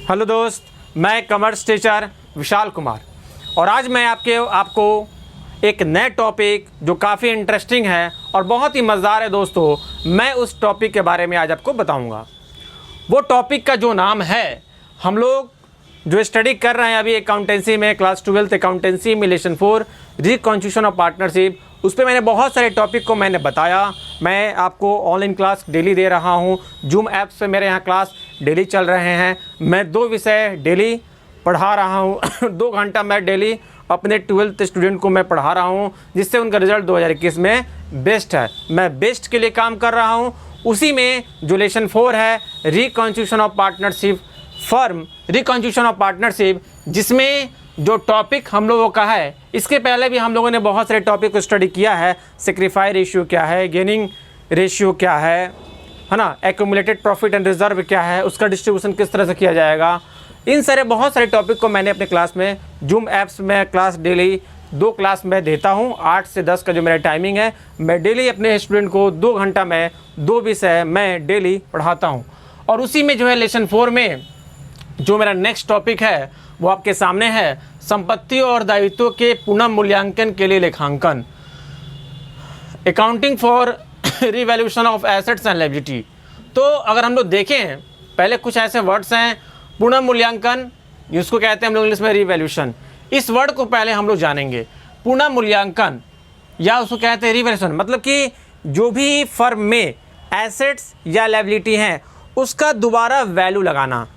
Hello दोस्त, मैं commerce teacher Vishal Kumar और आज मैं आपको एक नए टॉपिक जो काफ़ी इंटरेस्टिंग है और बहुत ही मज़ेदार है दोस्तों, मैं उस टॉपिक के बारे में आज आपको बताऊंगा। वो टॉपिक का जो नाम है, हम लोग जो स्टडी कर रहे हैं अभी अकाउंटेंसी में, क्लास 12 अकाउंटेंसी में लेसन 4 रिकॉन्स्टिट्यूशन ऑफ पार्टनरशिप, उस पर मैंने बहुत सारे टॉपिक को मैंने बताया। मैं आपको ऑनलाइन क्लास डेली दे रहा हूँ। जूम ऐप्स पे मेरे यहाँ क्लास डेली चल रहे हैं। मैं 2 विषय डेली पढ़ा रहा हूँ 2 घंटा मैं डेली अपने 12th स्टूडेंट को मैं पढ़ा रहा हूँ, जिससे उनका रिजल्ट 2021 में बेस्ट है। मैं बेस्ट के लिए काम कर रहा हूँ। उसी में जो लेसन 4 है reconstitution of partnership firm, reconstitution of partnership, जिसमें जो टॉपिक हम लोगों का है, इसके पहले भी हम लोगों ने बहुत सारे टॉपिक को स्टडी किया है। सेक्रीफाई रेशियो क्या है, गेनिंग रेशियो क्या है ना, एक्यूमुलेटेड प्रॉफिट एंड रिजर्व क्या है, उसका डिस्ट्रीब्यूशन किस तरह से किया जाएगा। इन सारे बहुत सारे टॉपिक को मैंने अपने क्लास में जूम ऐप्स में क्लास डेली 2 क्लास में देता हूँ। 8 से 10 का जो मेरा टाइमिंग है, मैं डेली अपने स्टूडेंट को 2 घंटा में 2 विषय मैं डेली पढ़ाता हूँ। और उसी में जो है लेसन 4 में जो मेरा नेक्स्ट टॉपिक है वो आपके सामने है, संपत्ति और दायित्वों के पुनः मूल्यांकन के लिए लेखांकन, accounting for revaluation of assets and liability. तो अगर हम लोग देखें, पहले कुछ ऐसे वर्ड्स हैं, पुनः मूल्यांकन, जिसको कहते हैं हम लोग इंग्लिश में रिवैल्यूएशन। इस वर्ड को पहले हम लोग जानेंगे। पुनः मूल्यांकन या उसको कहते हैं रिवैल्यूएशन, मतलब कि जो भी फर्म में एसेट्स या लायबिलिटी हैं उसका दोबारा वैल्यू लगाना,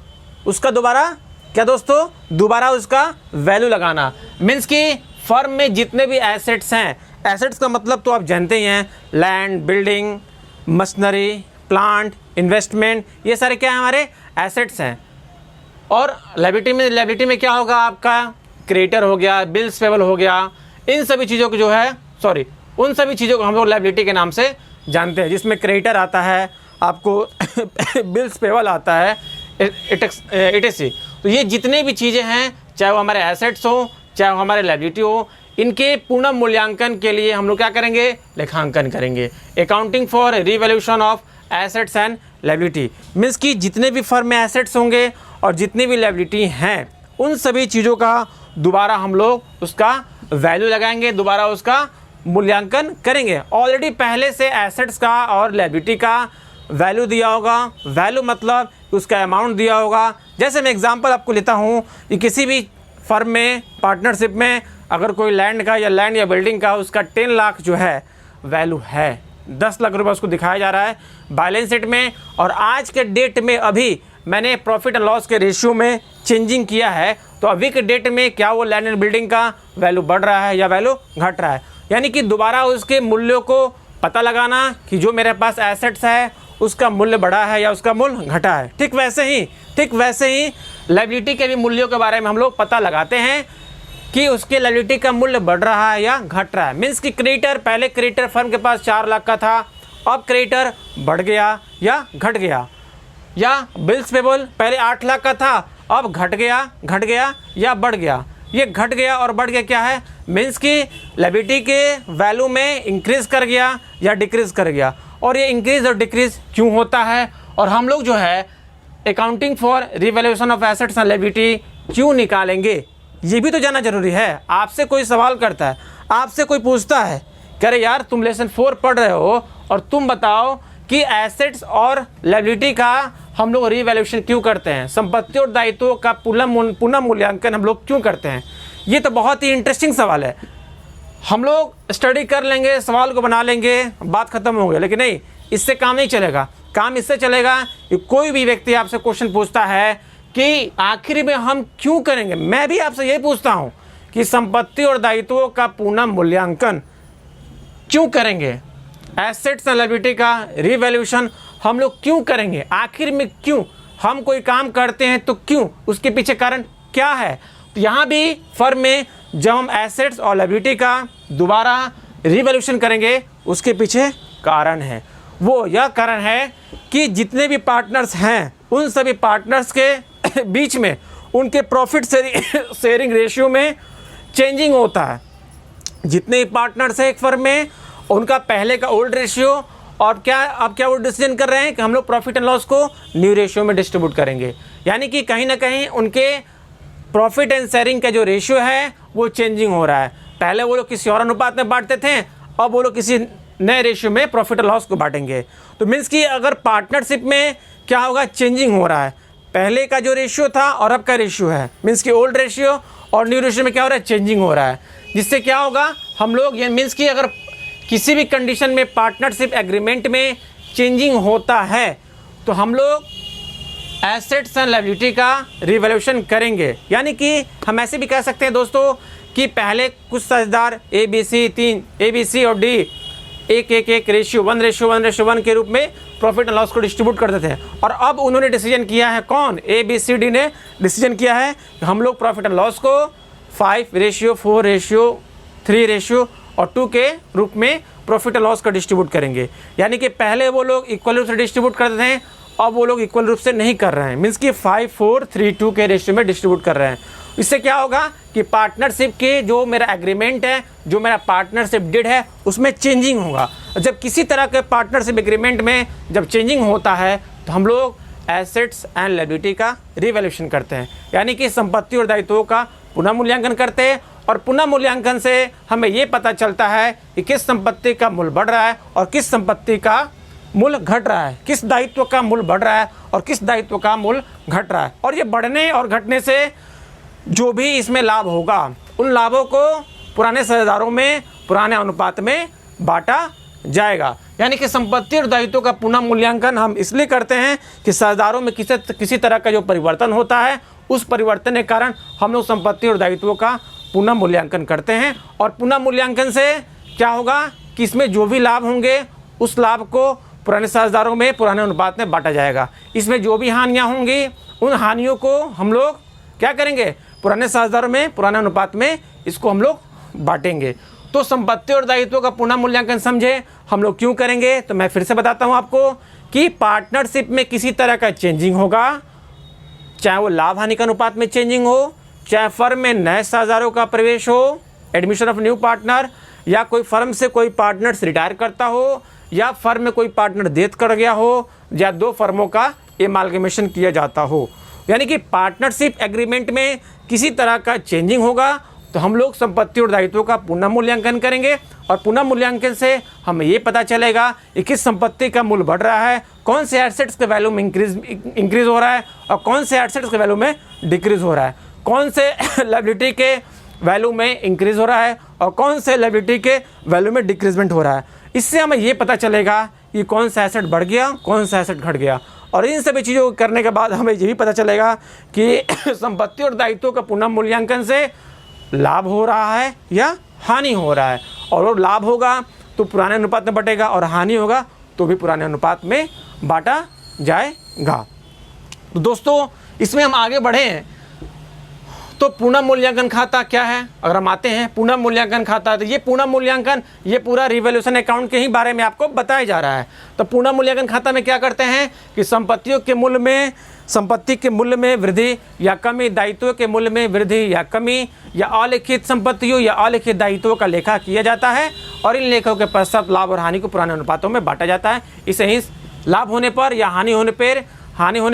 उसका दोबारा क्या दोस्तों, दोबारा उसका वैल्यू लगाना। मीन्स कि फर्म में जितने भी एसेट्स हैं, एसेट्स का मतलब तो आप जानते ही हैं, land, building, machinery, plant, investment, ये सारे क्या हैं, हमारे एसेट्स हैं। और लायबिलिटी में क्या होगा, आपका क्रेडिटर हो गया, बिल्स पेबल हो गया, इन सभी चीज़ों को जो है उन सभी चीज़ों को हम लोग लायबिलिटी के नाम से जानते हैं, जिसमें क्रेडिटर आता है, आपको बिल्स पेबल आता है, etc। तो ये जितने भी चीज़ें हैं, चाहे वो हमारे एसेट्स हो, चाहे वो हमारे लायबिलिटी हो, इनके पुनः मूल्यांकन के लिए हम लोग क्या करेंगे, लेखांकन करेंगे। Accounting for revaluation of assets and liability means कि जितने भी फर्म में एसेट्स होंगे और जितनी भी लायबिलिटी हैं, उन सभी चीज़ों का दोबारा हम लोग उसका वैल्यू लगाएंगे, दोबारा उसका मूल्यांकन करेंगे। ऑलरेडी पहले से एसेट्स का और लायबिलिटी का वैल्यू दिया होगा, वैल्यू मतलब उसका अमाउंट दिया होगा। जैसे मैं एग्जांपल आपको लेता हूँ कि किसी भी फर्म में पार्टनरशिप में अगर कोई लैंड या बिल्डिंग का उसका 10 लाख जो है वैल्यू है, 10 लाख रुपये उसको दिखाया जा रहा है बैलेंस शीट में। और आज के डेट में अभी मैंने प्रॉफिट एंड लॉस के रेशियो में चेंजिंग किया है, तो अभी के डेट में क्या वो लैंड एंड बिल्डिंग का वैल्यू बढ़ रहा है या वैल्यू घट रहा है। यानी कि दोबारा उसके मूल्यों को पता लगाना कि जो मेरे पास एसेट्स है उसका मूल्य बढ़ा है या उसका मूल्य घटा है। ठीक वैसे ही लायबिलिटी के भी मूल्यों के बारे में हम लोग पता लगाते हैं कि उसके लायबिलिटी का मूल्य बढ़ रहा है या घट रहा है। मीन्स कि क्रेडिटर, पहले क्रेडिटर फर्म के पास 4 लाख का था, अब क्रेडिटर बढ़ गया या घट गया। या बिल्स पेबल पहले 8 लाख का था, अब घट गया या बढ़ गया। ये घट गया और बढ़ गया क्या है, मीन्स कि लायबिलिटी के वैल्यू में इंक्रीज़ कर गया या डिक्रीज़ कर गया। और ये इंक्रीज़ और डिक्रीज़ क्यों होता है, और हम लोग जो है accounting for revaluation of assets and liability क्यों निकालेंगे, ये भी तो जानना जरूरी है। आपसे कोई सवाल करता है, आपसे कोई पूछता है, कह रहे यार तुम लेसन 4 पढ़ रहे हो और तुम बताओ कि एसेट्स और लायबिलिटी का हम लोग रिवैल्यूएशन क्यों करते हैं, संपत्ति और दायित्वों का पुनः मूल्यांकन हम लोग क्यों करते हैं। ये तो बहुत ही इंटरेस्टिंग सवाल है। हम लोग स्टडी कर लेंगे, सवाल को बना लेंगे, बात खत्म हो गई। लेकिन नहीं, इससे काम नहीं चलेगा। काम इससे चलेगा कि कोई भी व्यक्ति आपसे क्वेश्चन पूछता है कि आखिर में हम क्यों करेंगे। मैं भी आपसे यही पूछता हूँ कि संपत्ति और दायित्वों का पुनः मूल्यांकन क्यों करेंगे, एसेट्स एंड लायबिलिटी का रिवैल्यूएशन हम लोग क्यों करेंगे, आखिर में क्यों हम कोई काम करते हैं, तो क्यों, उसके पीछे कारण क्या है। तो यहाँ भी फर्म में जब हम एसेट्स और लायबिलिटी का दोबारा रिवैल्यूएशन करेंगे, उसके पीछे कारण है। वो यह कारण है कि जितने भी पार्टनर्स हैं, उन सभी पार्टनर्स के बीच में उनके प्रॉफिट शेयरिंग रेशियो में चेंजिंग होता है। जितने भी पार्टनर्स हैं एक फर्म में, उनका पहले का ओल्ड रेशियो और अब क्या वो डिसीजन कर रहे हैं कि हम लोग प्रॉफिट एंड लॉस को न्यू रेशियो में डिस्ट्रीब्यूट करेंगे। यानी कि कहीं ना कहीं उनके प्रॉफिट एंड शेयरिंग का जो रेशियो है वो चेंजिंग हो रहा है। पहले वो लोग किसी और अनुपात में बांटते थे, अब वो लोग किसी नए रेशियो में प्रॉफिट और लॉस को बांटेंगे। तो मीन्स कि अगर पार्टनरशिप में क्या होगा, चेंजिंग हो रहा है। पहले का जो रेशियो था और अब का रेशियो है, मीन्स कि ओल्ड रेशियो और न्यू रेशियो में क्या हो रहा है, चेंजिंग हो रहा है। जिससे क्या होगा, हम लोग ये मीन्स कि अगर किसी भी कंडीशन में पार्टनरशिप एग्रीमेंट में चेंजिंग होता है तो हम लोग एसेट्स एंड लायबिलिटी का रिवैल्यूएशन करेंगे। यानी कि हम ऐसे भी कह सकते हैं दोस्तों कि पहले कुछ साझेदार ए बी सी और डी एक रेशियो 1:1:1 के रूप में प्रॉफिट एंड लॉस को डिस्ट्रीब्यूट करते थे, और अब उन्होंने डिसीजन किया है, कौन, ABCD ने डिसीजन किया है कि हम लोग प्रॉफिट एंड लॉस को 5:4:3 और 2 के रूप में प्रॉफिट एंड लॉस का डिस्ट्रीब्यूट करेंगे। यानी कि पहले वो लोग इक्वल रूप से डिस्ट्रीब्यूट करते थे, अब वो लोग इक्वल रूप से नहीं कर रहे हैं, मीन्स कि 5:4:3 के रेशियो में डिस्ट्रीब्यूट कर रहे हैं। इससे क्या होगा कि पार्टनरशिप के जो मेरा एग्रीमेंट है, जो मेरा पार्टनरशिप डिड है, उसमें चेंजिंग होगा। जब किसी तरह के पार्टनरशिप एग्रीमेंट में जब चेंजिंग होता है तो हम लोग एसेट्स एंड लायबिलिटी का रिवैल्यूएशन करते हैं, यानी कि संपत्ति और दायित्वों का पुनः मूल्यांकन करते हैं। और पुनः मूल्यांकन से हमें ये पता चलता है कि किस संपत्ति का मूल्य बढ़ रहा है और किस संपत्ति का मूल्य घट रहा है, किस दायित्व का मूल्य बढ़ रहा है और किस दायित्व का मूल्य घट रहा है। और ये बढ़ने और घटने से जो भी इसमें लाभ होगा, उन लाभों को पुराने साझेदारों में पुराने अनुपात में बांटा जाएगा। यानी कि संपत्ति और दायित्वों का पुनः मूल्यांकन हम इसलिए करते हैं कि साझेदारों में किसी तरह का जो परिवर्तन होता है, उस परिवर्तन के कारण हम लोग संपत्ति और दायित्वों का पुनः मूल्यांकन करते हैं। और पुनः मूल्यांकन से क्या होगा कि इसमें जो भी लाभ होंगे, उस लाभ को पुराने साझेदारों में पुराने अनुपात में बांटा जाएगा। इसमें जो भी हानियाँ होंगी, उन हानियों को हम लोग क्या करेंगे, पुराने साझेदारों में पुराने अनुपात में इसको हम लोग बांटेंगे। तो संपत्ति और दायित्वों का पुनः मूल्यांकन समझे हम लोग क्यों करेंगे, तो मैं फिर से बताता हूँ आपको कि पार्टनरशिप में किसी तरह का चेंजिंग होगा, चाहे वो लाभ हानि का अनुपात में चेंजिंग हो, चाहे फर्म में नए साझेदारों का प्रवेश हो, एडमिशन ऑफ न्यू पार्टनर, या कोई फर्म से कोई पार्टनर्स रिटायर करता हो, या फर्म में कोई पार्टनर डेथ कर गया हो, या दो फर्मों का एमालगमेशन किया जाता हो। यानी कि पार्टनरशिप एग्रीमेंट में किसी तरह का चेंजिंग होगा तो हम लोग संपत्ति और दायित्वों का पुनः मूल्यांकन करेंगे। और पुनः मूल्यांकन से हमें ये पता चलेगा कि किस संपत्ति का मूल्य बढ़ रहा है, कौन से एसेट्स के वैल्यू में इंक्रीज हो रहा है और कौन से एसेट्स के वैल्यू में डिक्रीज हो रहा है, कौन से लायबिलिटी के वैल्यू में इंक्रीज हो रहा है और कौन से लायबिलिटी के वैल्यू में डिक्रीजमेंट हो रहा है। इससे हमें ये पता चलेगा कि कौन सा एसेट बढ़ गया, कौन सा एसेट घट गया। और इन सभी चीज़ों को करने के बाद हमें ये भी पता चलेगा कि संपत्ति और दायित्वों का पुनः मूल्यांकन से लाभ हो रहा है या हानि हो रहा है। और वो लाभ होगा तो पुराने अनुपात में बटेगा और हानि होगा तो भी पुराने अनुपात में बांटा जाएगा। तो दोस्तों इसमें हम आगे बढ़े तो पुनः मूल्यांकन खाता क्या है, अगर हम आते हैं पुनः मूल्यांकन खाता, तो ये पुनः मूल्यांकन ये पूरा रिवैल्यूएशन अकाउंट के ही बारे में आपको बताया जा रहा है। तो पुनः मूल्यांकन खाता में क्या करते हैं कि संपत्तियों के मूल्य में, संपत्ति के मूल्य में वृद्धि या कमी, दायित्वों के मूल्य में वृद्धि या कमी, या अलिखित संपत्तियों या अलिखित दायित्वों का लेखा किया जाता है। और इन लेखों के पश्चात लाभ और हानि को पुराने अनुपातों में बांटा जाता है। इसे ही लाभ होने पर या हानि होने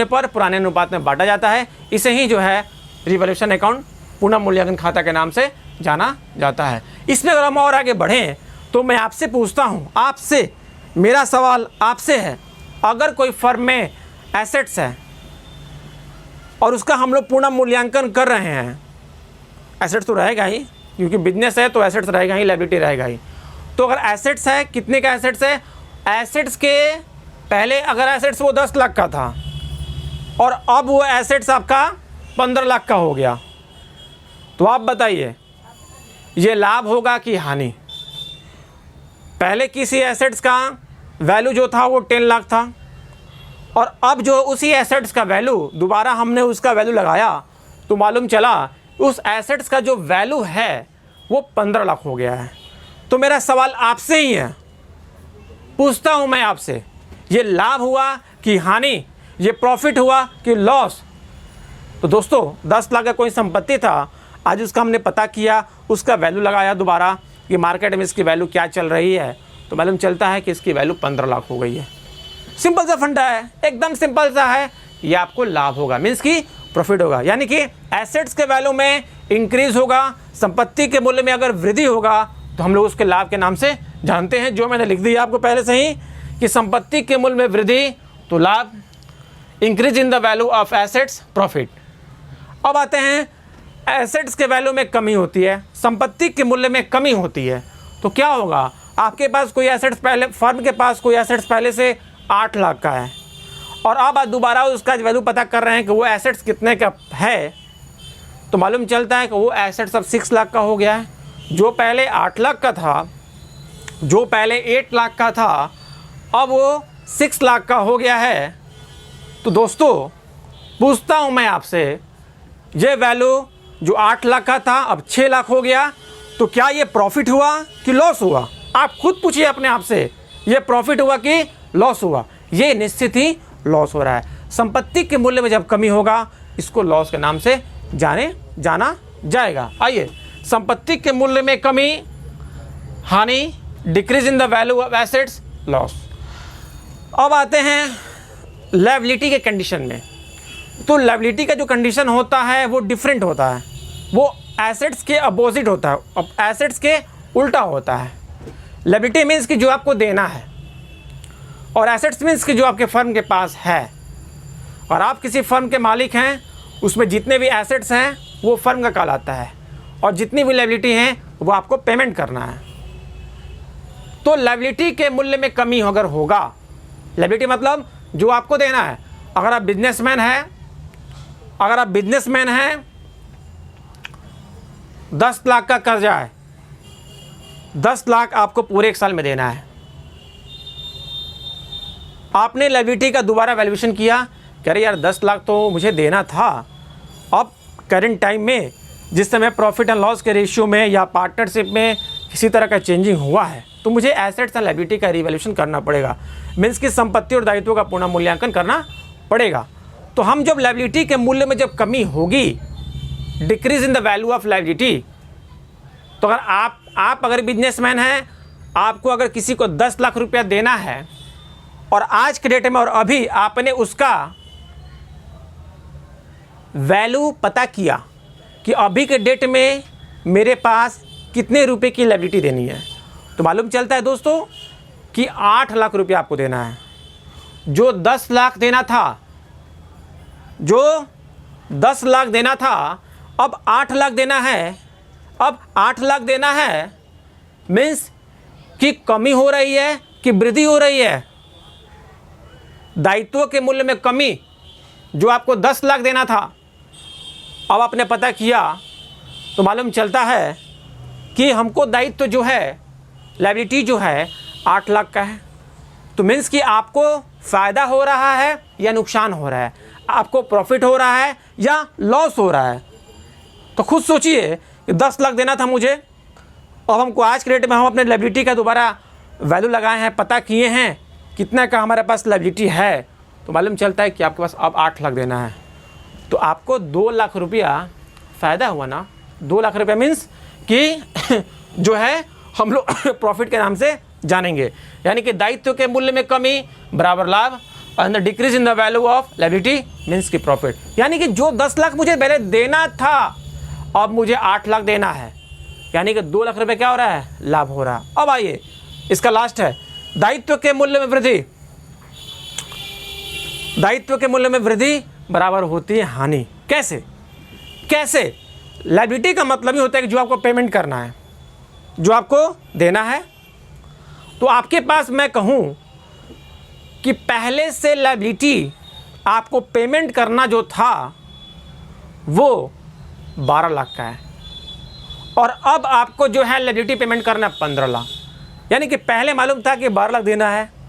पर पुराने अनुपात में बांटा जाता है। इसे ही जो है रिवैल्यूएशन अकाउंट पुनः मूल्यांकन खाता के नाम से जाना जाता है। इसमें अगर हम और आगे बढ़ें तो मैं आपसे पूछता हूँ, आपसे मेरा सवाल आपसे है, अगर कोई फर्म में एसेट्स है और उसका हम लोग पुनः मूल्यांकन कर रहे हैं, एसेट्स तो रहेगा ही क्योंकि बिजनेस है तो एसेट्स रहेगा ही, लायबिलिटी रहेगा ही। तो अगर एसेट्स है, कितने का एसेट्स है, एसेट्स के पहले अगर एसेट्स वो 10 लाख का था और अब वो एसेट्स आपका 15 लाख का हो गया, तो आप बताइए ये लाभ होगा कि हानि। पहले किसी एसेट्स का वैल्यू जो था वो 10 लाख था और अब जो उसी एसेट्स का वैल्यू दोबारा हमने उसका वैल्यू लगाया तो मालूम चला उस एसेट्स का जो वैल्यू है वो 15 लाख हो गया है। तो मेरा सवाल आपसे ही है, पूछता हूँ मैं आपसे, ये लाभ हुआ कि हानि, ये प्रॉफिट हुआ कि लॉस। तो दोस्तों 10 लाख का कोई संपत्ति था, आज उसका हमने पता किया, उसका वैल्यू लगाया दोबारा कि मार्केट में इसकी वैल्यू क्या चल रही है, तो मालूम चलता है कि इसकी वैल्यू 15 लाख हो गई है। सिंपल सा फंडा है, एकदम सिंपल सा है ये आपको लाभ होगा, मीन्स कि प्रॉफिट होगा। यानी कि एसेट्स के वैल्यू में इंक्रीज होगा, संपत्ति के मूल्य में अगर वृद्धि होगा तो हम लोग उसके लाभ के नाम से जानते हैं, जो मैंने लिख दिया आपको पहले से ही कि संपत्ति के मूल्य में वृद्धि तो लाभ, increase in the value of assets profit. अब आते हैं एसेट्स के वैल्यू में कमी होती है, संपत्ति के मूल्य में कमी होती है, तो क्या होगा? आपके पास कोई एसेट्स पहले, फर्म के पास कोई एसेट्स पहले से 8 लाख का है और अब आप दोबारा उसका वैल्यू पता कर रहे हैं कि वो एसेट्स कितने का है, तो मालूम चलता है कि वो एसेट्स अब 6 लाख का हो गया है। जो पहले 8 लाख का था, जो पहले 8 लाख का था, अब वो 6 लाख का हो गया है। तो दोस्तों पूछता हूँ मैं आपसे, ये वैल्यू जो 8 लाख का था अब 6 लाख हो गया, तो क्या ये प्रॉफिट हुआ कि लॉस हुआ? आप खुद पूछिए अपने आप से, ये प्रॉफिट हुआ कि लॉस हुआ? ये निश्चित ही लॉस हो रहा है। संपत्ति के मूल्य में जब कमी होगा इसको लॉस के नाम से जाना जाएगा। आइए, संपत्ति के मूल्य में कमी, हानि, decrease in the value of assets, loss. अब आते हैं लायबिलिटी के कंडीशन में। तो लायबिलिटी का जो कंडीशन होता है वो डिफरेंट होता है, वो एसेट्स के अपोजिट होता है, अब एसेट्स के उल्टा होता है। लायबिलिटी मीन्स कि जो आपको देना है और एसेट्स मीन्स कि जो आपके फर्म के पास है, और आप किसी फर्म के मालिक हैं, उसमें जितने भी एसेट्स हैं वो फर्म का कहलाता है और जितनी भी लायबिलिटी हैं वो आपको पेमेंट करना है। तो लायबिलिटी के मूल्य में कमी अगर होगा, लायबिलिटी मतलब जो आपको देना है, अगर आप बिजनेसमैन हैं 10 लाख का कर्जा है, 10 लाख आपको पूरे 1 साल में देना है। आपने लायबिलिटी का दोबारा वैल्यूएशन किया, कह रहे यार 10 लाख तो मुझे देना था, अब करंट टाइम में जिस समय प्रॉफिट एंड लॉस के रेशियो में या पार्टनरशिप में किसी तरह का चेंजिंग हुआ है, तो मुझे एसेट्स एंड लायबिलिटी का रिवैल्यूएशन करना पड़ेगा, मीन्स कि संपत्ति और दायित्वों का पुनः मूल्यांकन करना पड़ेगा। तो हम जब लायबिलिटी के मूल्य में जब कमी होगी, decrease in the value of liability, तो अगर आप अगर बिजनेसमैन हैं, आपको अगर किसी को 10 लाख रुपया देना है और आज के डेट में और अभी आपने उसका वैल्यू पता किया कि अभी के डेट में मेरे पास कितने रुपए की लायबिलिटी देनी है, तो मालूम चलता है दोस्तों कि 8 लाख रुपया आपको देना है। जो 10 लाख देना था, अब 8 लाख देना है। अब 8 लाख देना है मीन्स कि कमी हो रही है कि वृद्धि हो रही है? दायित्व के मूल्य में कमी, जो आपको 10 लाख देना था, अब आपने पता किया तो मालूम चलता है कि हमको दायित्व जो है, लायबिलिटी जो है 8 लाख का है। तो मीन्स कि आपको फ़ायदा हो रहा है या नुकसान हो रहा है, आपको प्रॉफिट हो रहा है या लॉस हो रहा है? तो खुद सोचिए कि 10 लाख देना था मुझे, अब हमको आज के रेट में हम अपने लायबिलिटी का दोबारा वैल्यू लगाए हैं, पता किए हैं कितना का हमारे पास लायबिलिटी है, तो मालूम चलता है कि आपके पास अब 8 लाख देना है। तो आपको 2 लाख रुपया फ़ायदा हुआ ना। 2 लाख रुपया मीन्स कि जो है हम लोग प्रॉफिट के नाम से जानेंगे। यानी कि दायित्व के मूल्य में कमी बराबर लाभ, and the decrease in the value of liability means की प्रॉफिट। यानी कि जो 10 लाख मुझे पहले देना था, अब मुझे 8 लाख देना है, यानी कि 2 लाख रुपये क्या हो रहा है? लाभ हो रहा है। अब आइए, इसका लास्ट है दायित्व के मूल्य में वृद्धि। दायित्व के मूल्य में वृद्धि बराबर होती है हानि। कैसे? लायबिलिटी का मतलब ही होता है कि जो आपको पेमेंट करना है, जो आपको देना है। तो आपके पास मैं कहूँ कि पहले से लायबिलिटी आपको पेमेंट करना जो था वो 12 लाख का है, और अब आपको जो है लायबिलिटी पेमेंट करना 15 लाख। यानी कि पहले मालूम था कि 12 लाख देना है,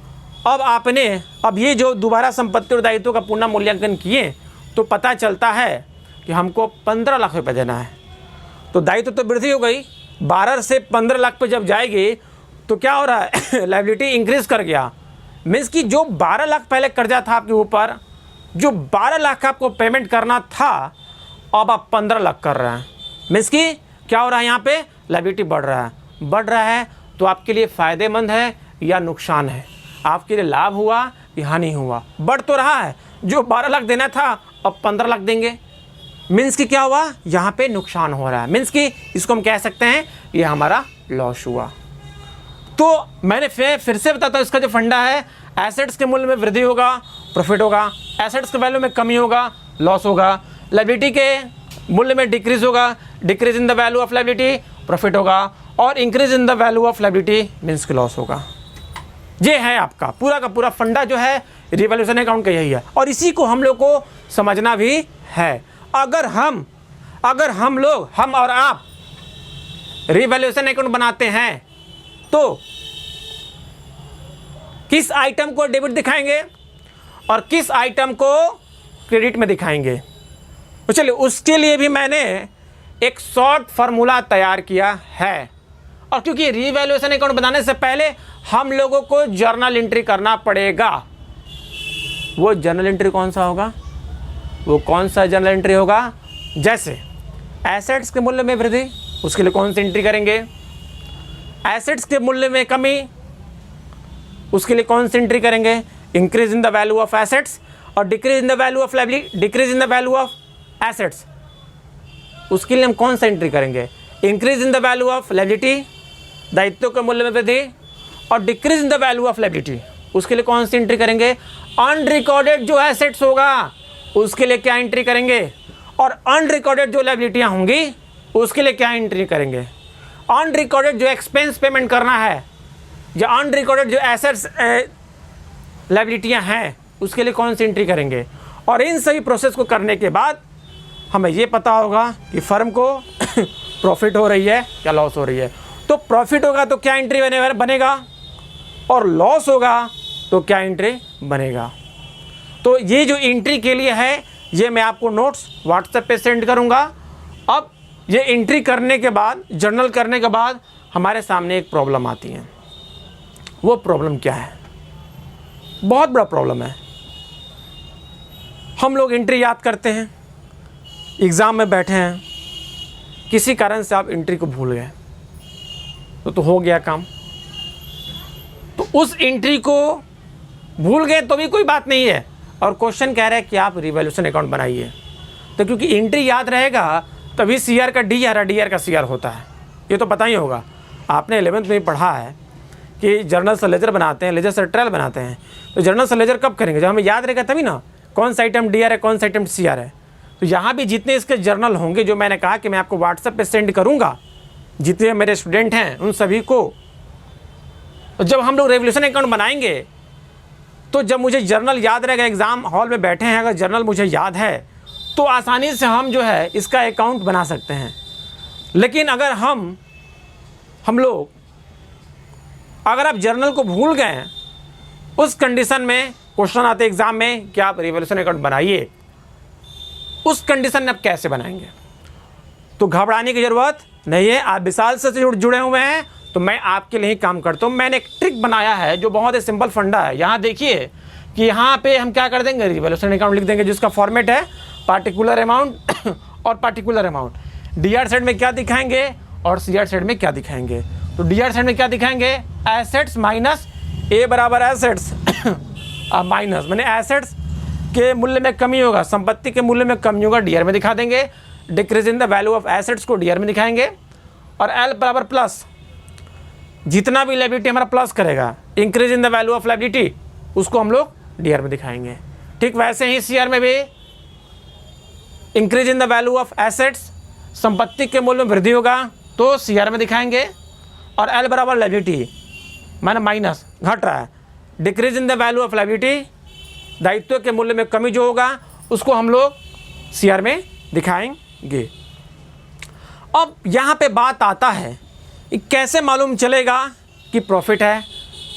अब ये जो दोबारा संपत्ति और दायित्व का पुनः मूल्यांकन किए तो पता चलता है कि हमको 15 लाख रुपये देना है। तो दायित्व तो वृद्धि हो गई, 12 से 15 लाख पे जब जाएगी तो क्या हो रहा है? लायबिलिटी इंक्रीज कर गया। मीन्स कि जो 12 लाख पहले कर्जा था आपके ऊपर, जो 12 लाख आपको पेमेंट करना था, अब आप 15 लाख कर रहे हैं। मीन्स कि क्या हो रहा है? यहाँ पे लायबिलिटी बढ़ रहा है। तो आपके लिए फ़ायदेमंद है या नुकसान है? आपके लिए लाभ हुआ या हानि हुआ? बढ़ तो रहा है, जो 12 लाख देना था अब 15 लाख देंगे। मीन्स कि क्या हुआ, यहाँ पे नुकसान हो रहा है। मीन्स कि इसको हम कह सकते हैं ये हमारा लॉस हुआ। तो मैंने फिर से बताता हूँ, इसका जो फंडा है, एसेट्स के मूल्य में वृद्धि होगा प्रॉफिट होगा, एसेट्स के वैल्यू में कमी होगा लॉस होगा, लायबिलिटी के मूल्य में डिक्रीज होगा, decrease in the value of liability profit होगा, और increase in the value of liability means कि लॉस होगा। ये है आपका पूरा का पूरा फंडा जो है रिवैल्यूएशन अकाउंट का, यही है। और इसी को हम लोग को समझना भी है। अगर हम और आप रिवैल्यूएशन अकाउंट बनाते हैं तो किस आइटम को डेबिट दिखाएंगे और किस आइटम को क्रेडिट में दिखाएंगे। तो चलिए उसके लिए भी मैंने एक शॉर्ट फार्मूला तैयार किया है। और क्योंकि रिवैल्यूएशन अकाउंट बनाने से पहले हम लोगों को जर्नल एंट्री करना पड़ेगा। वो जर्नल एंट्री कौन सा होगा, वो कौन सा जर्नल एंट्री होगा, जैसे एसेट्स के मूल्य में वृद्धि, उसके लिए कौन सी एंट्री करेंगे, एसेट्स के मूल्य में कमी, उसके लिए कौन सी एंट्री करेंगे, increase in the value of assets, और decrease in the value of liability, decrease in the value of assets, उसके लिए हम कौन सा एंट्री करेंगे, increase in the value of liability, दायित्व के मूल्य में वृद्धि, और decrease in the value of liability, उसके लिए कौन सी एंट्री करेंगे, अनरिकॉर्डेड जो एसेट्स होगा उसके लिए क्या एंट्री करेंगे, और अनरिकॉर्डेड जो लायबिलिटियाँ होंगी उसके लिए क्या एंट्री करेंगे, अनरिकॉर्डेड जो एक्सपेंस पेमेंट करना है या अनरिकॉर्डेड जो एसेट्स लायबिलिटियाँ हैं उसके लिए कौन सी एंट्री करेंगे। और इन सभी प्रोसेस को करने के बाद हमें ये पता होगा कि फर्म को प्रॉफिट हो रही है या लॉस हो रही है। तो प्रॉफिट होगा तो क्या एंट्री बनेगा, और लॉस होगा तो क्या एंट्री बनेगा। तो ये जो एंट्री के लिए है ये मैं आपको नोट्स व्हाट्सएप पे सेंड करूँगा। अब ये एंट्री करने के बाद, जर्नल करने के बाद हमारे सामने एक प्रॉब्लम आती है। वो प्रॉब्लम क्या है, बहुत बड़ा प्रॉब्लम है। हम लोग एंट्री याद करते हैं, एग्ज़ाम में बैठे हैं, किसी कारण से आप एंट्री को भूल गए तो हो गया काम। तो उस एंट्री को भूल गए तो भी कोई बात नहीं है, और क्वेश्चन कह रहा है कि आप रिवैल्यूएशन अकाउंट बनाइए। तो क्योंकि एंट्री याद रहेगा तभी सीआर का डी और डीआर का सीआर होता है। ये तो पता ही होगा, आपने 11th में पढ़ा है कि जर्नल से लेजर बनाते हैं, लेजर से ट्रायल बनाते हैं। तो जर्नल से लेजर कब करेंगे, जब हमें याद रहेगा तभी ना कौन सा आइटम डीआर है कौन सा आइटम सीआर है। तो यहाँ भी जितने इसके जर्नल होंगे, जो मैंने कहा कि मैं आपको व्हाट्सएप पे सेंड करूँगा, जितने मेरे स्टूडेंट हैं उन सभी को, जब हम लोग रिवैल्यूएशन अकाउंट बनाएंगे तो जब मुझे जर्नल याद रहेगा, एग्ज़ाम हॉल में बैठे हैं, अगर जर्नल मुझे याद है तो आसानी से हम जो है इसका अकाउंट बना सकते हैं। लेकिन अगर अगर आप जर्नल को भूल गए, उस कंडीशन में क्वेश्चन आते एग्ज़ाम में कि आप रिवैल्यूएशन अकाउंट बनाइए, उस कंडीशन में आप कैसे बनाएंगे। तो घबराने की ज़रूरत नहीं है। आप विशाल से जुड़े हुए हैं तो मैं आपके लिए ही काम करता हूँ। मैंने एक ट्रिक बनाया है जो बहुत ही सिंपल फंडा है। यहाँ देखिए कि यहाँ पे हम क्या कर देंगे, रिवैल्यूएशन अकाउंट लिख देंगे, जिसका फॉर्मेट है पार्टिकुलर अमाउंट और पार्टिकुलर अमाउंट। डीआर साइड में क्या दिखाएंगे और सीआर साइड में क्या दिखाएंगे। तो डीआर साइड में क्या दिखाएंगे, एसेट्स माइनस ए बराबर एसेट्स माइनस, मैंने एसेट्स के मूल्य में कमी होगा, संपत्ति के मूल्य में कमी होगा, डीआर में दिखा देंगे। Decrease in the value of assets को डीआर में दिखाएंगे। और एल बराबर प्लस, जितना भी लायबिलिटी हमारा प्लस करेगा, increase in the value of liability, उसको हम लोग डीआर में दिखाएंगे। ठीक वैसे ही सीआर में भी increase in the value of assets, संपत्ति के मूल्य में वृद्धि होगा तो सीआर में दिखाएंगे। और एल बराबर लायबिलिटी माने माइनस, घट रहा है, decrease in the value of liability, दायित्व के मूल्य में कमी जो होगा उसको हम लोग सीआर में दिखाएंगे। अब यहाँ पे बात आता है कि कैसे मालूम चलेगा कि प्रॉफिट है,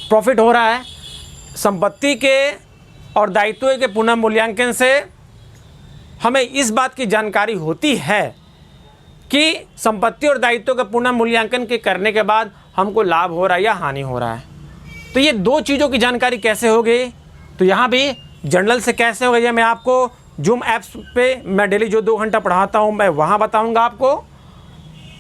प्रॉफिट हो रहा है। संपत्ति के और दायित्व के पुनः मूल्यांकन से हमें इस बात की जानकारी होती है कि संपत्ति और दायित्व का पुनः मूल्यांकन के करने के बाद हमको लाभ हो रहा है या हानि हो रहा है। तो ये दो चीज़ों की जानकारी कैसे होगी, तो यहाँ भी जर्नल से कैसे होगा, ये मैं आपको जूम ऐप्स पे मैं डेली जो 2 घंटा पढ़ाता हूँ मैं वहाँ बताऊँगा आपको।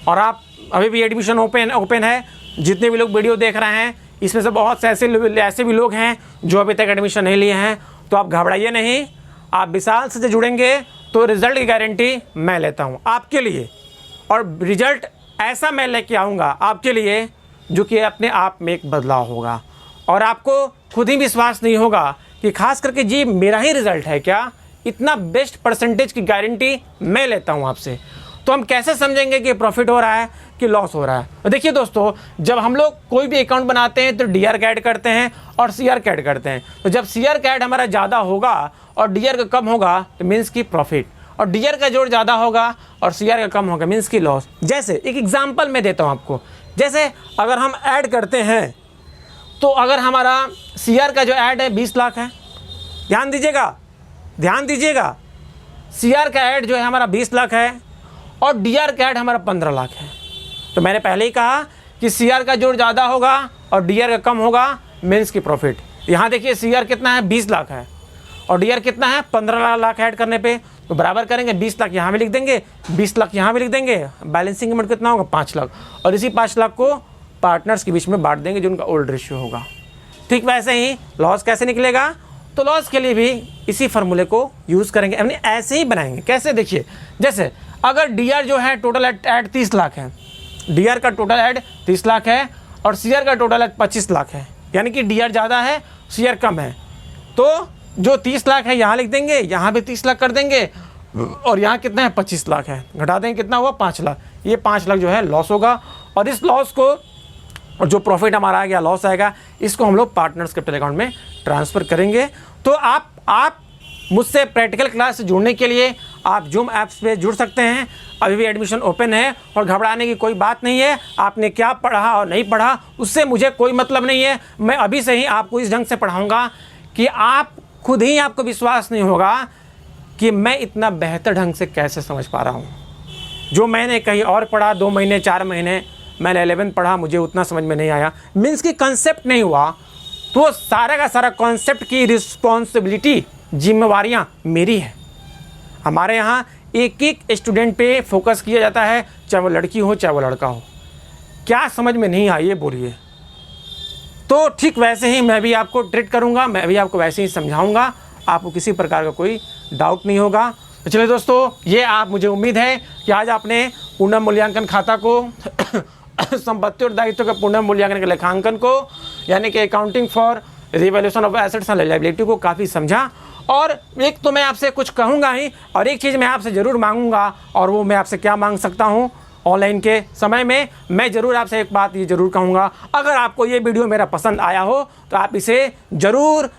और आप अभी भी एडमिशन ओपन है, जितने भी लोग वीडियो देख रहे हैं इसमें से बहुत से ऐसे भी लोग हैं जो अभी तक एडमिशन नहीं लिए हैं। तो आप घबराइए नहीं, आप विशाल से जुड़ेंगे तो रिजल्ट की गारंटी मैं लेता हूँ आपके लिए, और रिजल्ट ऐसा मैं लेके आऊँगा आपके लिए जो कि अपने आप में एक बदलाव होगा, और आपको खुद ही विश्वास नहीं होगा कि खास करके जी मेरा ही रिजल्ट है क्या, इतना बेस्ट परसेंटेज की गारंटी मैं लेता हूँ आपसे। तो हम कैसे समझेंगे कि प्रॉफिट हो रहा है कि लॉस हो रहा है? देखिए दोस्तों, जब हम लोग कोई भी अकाउंट बनाते हैं तो डी आर का ऐड करते हैं और सी आर का ऐड करते हैं। तो जब सी आर का ऐड हमारा ज़्यादा होगा और डी आर का कम होगा तो मीन्स की प्रॉफिट, और डी आर का जोड़ ज़्यादा होगा और सी आर का कम होगा मीन्स की लॉस। जैसे एक एग्जाम्पल मैं देता हूँ आपको, जैसे अगर हम ऐड करते हैं तो अगर हमारा सी आर का जो ऐड है 20 लाख है, ध्यान दीजिएगा, सी आर का ऐड जो है हमारा 20 लाख है और डी आर का ऐड हमारा 15 लाख है। तो मैंने पहले ही कहा कि सी आर का जोड़ ज़्यादा होगा और डी आर का कम होगा मीन्स की प्रॉफिट। यहाँ देखिए सी आर कितना है 20 लाख है और डी आर कितना है 15 लाख ऐड करने पे, तो बराबर करेंगे 20 लाख यहाँ भी लिख देंगे, 20 लाख यहाँ भी लिख देंगे, बैलेंसिंग अमाउंट कितना होगा 5 लाख, और इसी 5 लाख को पार्टनर्स के बीच में बांट देंगे जो उनका ओल्ड रेशियो होगा। ठीक वैसे ही लॉस कैसे निकलेगा, तो लॉस के लिए भी इसी फार्मूले को यूज़ करेंगे, हमने ऐसे ही बनाएंगे। कैसे देखिए, जैसे अगर डी आर जो है टोटल ऐड 30 लाख है, डी आर का टोटल ऐड 30 लाख है और सी आर का टोटल ऐड 25 लाख है, यानी कि डी आर ज़्यादा है सी आर कम है, तो जो 30 लाख है यहाँ लिख देंगे, यहाँ भी 30 लाख कर देंगे, और यहाँ कितना है 25 लाख है, घटा देंगे कितना हुआ 5 लाख। ये 5 लाख जो है लॉस होगा, और इस लॉस को, और जो प्रॉफिट हमारा आ गया लॉस आएगा, इसको हम लोग पार्टनर्स कैपिटल अकाउंट में ट्रांसफ़र करेंगे। तो आप मुझसे प्रैक्टिकल क्लास से जुड़ने के लिए आप जूम ऐप्स पे जुड़ सकते हैं। अभी भी एडमिशन ओपन है और घबराने की कोई बात नहीं है। आपने क्या पढ़ा और नहीं पढ़ा उससे मुझे कोई मतलब नहीं है। मैं अभी से ही आपको इस ढंग से पढ़ाऊँगा कि आप खुद ही आपको विश्वास नहीं होगा कि मैं इतना बेहतर ढंग से कैसे समझ पा रहा हूँ। जो मैंने कहीं और पढ़ा 2 महीने 4 महीने, मैंने 11 पढ़ा, मुझे उतना समझ में नहीं आया, मीन्स की कंसेप्ट नहीं हुआ, तो सारा का सारा कॉन्सेप्ट की रिस्पॉन्सिबिलिटी, जिम्मेवारियाँ मेरी है। हमारे यहाँ एक एक स्टूडेंट पे फोकस किया जाता है, चाहे वो लड़की हो चाहे वो लड़का हो। क्या समझ में नहीं आई ये बोलिए? तो ठीक वैसे ही मैं भी आपको ट्रीट करूँगा, मैं भी आपको वैसे ही समझाऊँगा, आपको किसी प्रकार का कोई डाउट नहीं होगा। तो चलिए दोस्तों, ये आप, मुझे उम्मीद है कि आज आपने पुनः मूल्यांकन खाता को संपत्ति और दायित्व के पुनः मूल्यांकन के लेखांकन को, यानी कि accounting for revaluation of assets and liability को काफ़ी समझा। और एक तो मैं आपसे कुछ कहूँगा ही, और एक चीज़ मैं आपसे ज़रूर मांगूंगा, और वो मैं आपसे क्या मांग सकता हूँ ऑनलाइन के समय में, मैं ज़रूर आपसे एक बात ये ज़रूर कहूँगा, अगर आपको ये वीडियो मेरा पसंद आया हो तो आप इसे ज़रूर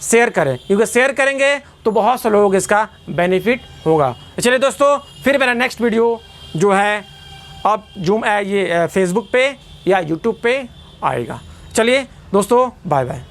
शेयर करें, क्योंकि शेयर करेंगे तो बहुत से लोग इसका बेनिफिट होगा। तो चलिए दोस्तों, फिर मेरा नेक्स्ट वीडियो जो है अब ये फेसबुक पे या यूट्यूब पे आएगा। चलिए दोस्तों, बाय बाय।